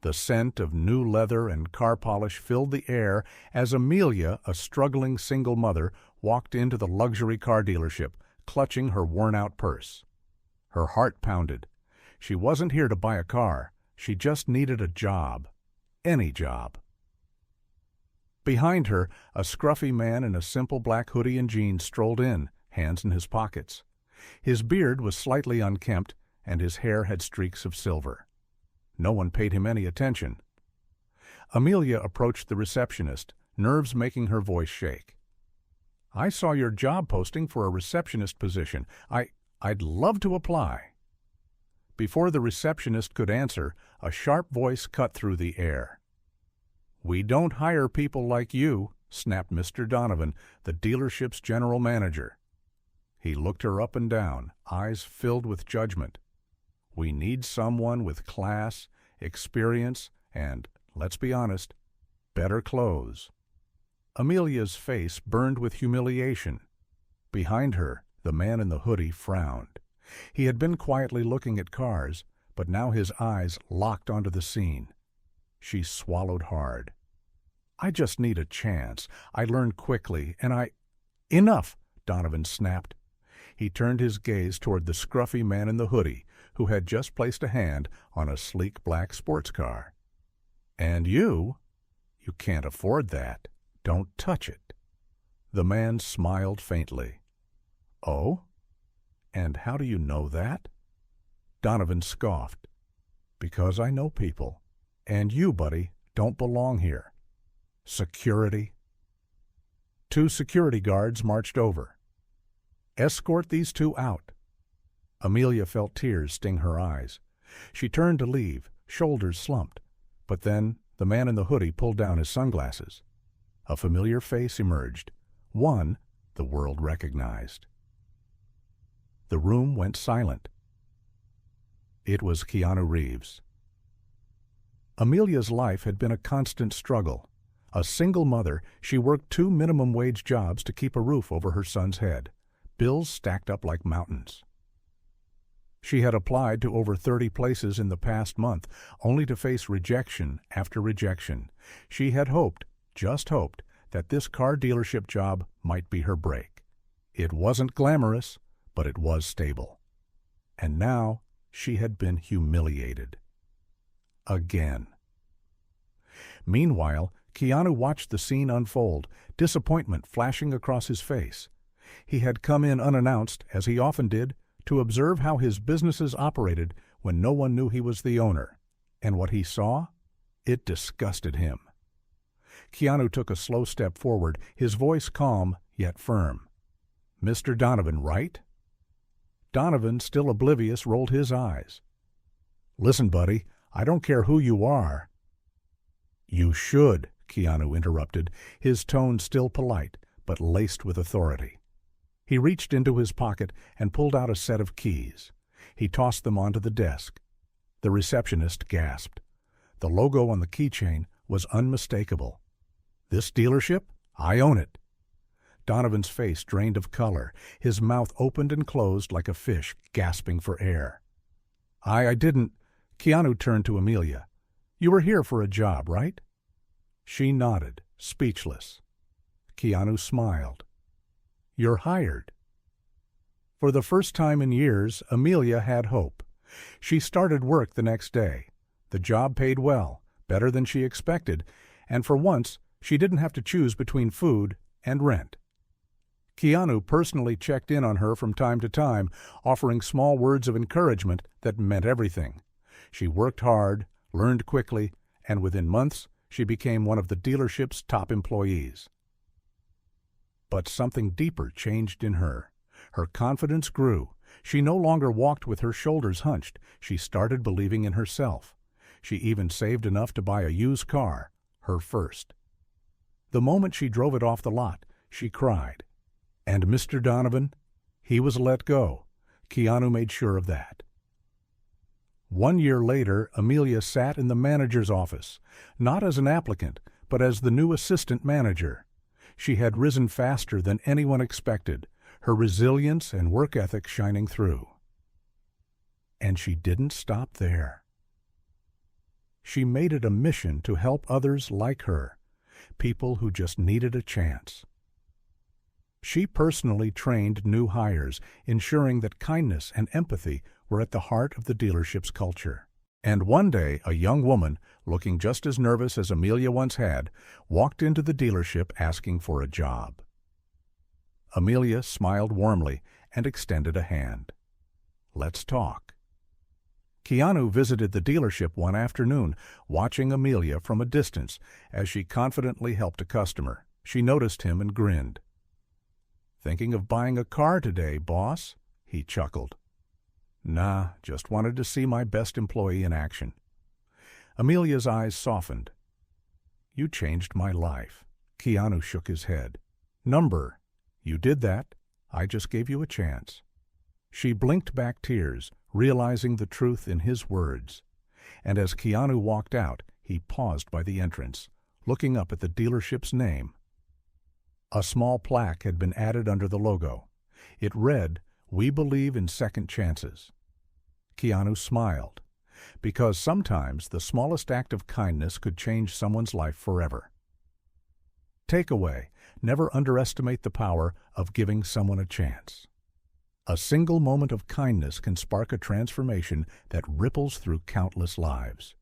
The scent of new leather and car polish filled the air as Amelia, a struggling single mother, walked into the luxury car dealership, clutching her worn-out purse. Her heart pounded. She wasn't here to buy a car. She just needed a job. Any job. Behind her, a scruffy man in a simple black hoodie and jeans strolled in, hands in his pockets. His beard was slightly unkempt, and his hair had streaks of silver. No one paid him any attention. Amelia approached the receptionist, nerves making her voice shake. "I saw your job posting for a receptionist position. I'd love to apply." Before the receptionist could answer, a sharp voice cut through the air. "We don't hire people like you," snapped Mr. Donovan, the dealership's general manager. He looked her up and down, eyes filled with judgment. "We need someone with class, experience, and, let's be honest, better clothes." Amelia's face burned with humiliation. Behind her, the man in the hoodie frowned. He had been quietly looking at cars, but now his eyes locked onto the scene. She swallowed hard. "I just need a chance. I learned quickly, and Enough!" Donovan snapped. He turned his gaze toward the scruffy man in the hoodie, who had just placed a hand on a sleek black sports car. "And you can't afford that. Don't touch it." The man smiled faintly. "Oh? And how do you know that?" Donovan scoffed. "Because I know people. And you, buddy, don't belong here." "Security?" 2 security guards marched over. "Escort these 2 out." Amelia felt tears sting her eyes. She turned to leave, shoulders slumped. But then the man in the hoodie pulled down his sunglasses. A familiar face emerged, one the world recognized. The room went silent. It was Keanu Reeves. Amelia's life had been a constant struggle. A single mother, she worked 2 minimum-wage jobs to keep a roof over her son's head. Bills stacked up like mountains. She had applied to over 30 places in the past month, only to face rejection after rejection. She had hoped, just hoped, that this car dealership job might be her break. It wasn't glamorous, but it was stable. And now she had been humiliated. Again. Meanwhile, Keanu watched the scene unfold, disappointment flashing across his face. He had come in unannounced, as he often did, to observe how his businesses operated when no one knew he was the owner. And what he saw? It disgusted him. Keanu took a slow step forward, his voice calm yet firm. "Mr. Donovan, right?" Donovan, still oblivious, rolled his eyes. "Listen, buddy, I don't care who you are." "You should," Keanu interrupted, his tone still polite, but laced with authority. He reached into his pocket and pulled out a set of keys. He tossed them onto the desk. The receptionist gasped. The logo on the keychain was unmistakable. "This dealership? I own it." Donovan's face drained of color. His mouth opened and closed like a fish gasping for air. I didn't." Keanu turned to Amelia. "You were here for a job, right?" She nodded, speechless. Keanu smiled. "You're hired." For the first time in years, Amelia had hope. She started work the next day. The job paid well, better than she expected, and for once she didn't have to choose between food and rent. Keanu personally checked in on her from time to time, offering small words of encouragement that meant everything. She worked hard, learned quickly, and within months she became one of the dealership's top employees. But something deeper changed in her. Her confidence grew. She no longer walked with her shoulders hunched. She started believing in herself. She even saved enough to buy a used car, her first. The moment she drove it off the lot, she cried. And Mr. Donovan? He was let go. Keanu made sure of that. 1 year later, Amelia sat in the manager's office, not as an applicant, but as the new assistant manager. She had risen faster than anyone expected, her resilience and work ethic shining through. And she didn't stop there. She made it a mission to help others like her, people who just needed a chance. She personally trained new hires, ensuring that kindness and empathy were at the heart of the dealership's culture. And one day, a young woman, looking just as nervous as Amelia once had, walked into the dealership asking for a job. Amelia smiled warmly and extended a hand. "Let's talk." Keanu visited the dealership one afternoon, watching Amelia from a distance as she confidently helped a customer. She noticed him and grinned. "Thinking of buying a car today, boss?" he chuckled. "Nah, just wanted to see my best employee in action." Amelia's eyes softened. "You changed my life." Keanu shook his head. "Number. You did that. I just gave you a chance." She blinked back tears, realizing the truth in his words. And as Keanu walked out, he paused by the entrance, looking up at the dealership's name. A small plaque had been added under the logo. It read, "We believe in second chances." Keanu smiled, because sometimes the smallest act of kindness could change someone's life forever. Takeaway: never underestimate the power of giving someone a chance. A single moment of kindness can spark a transformation that ripples through countless lives.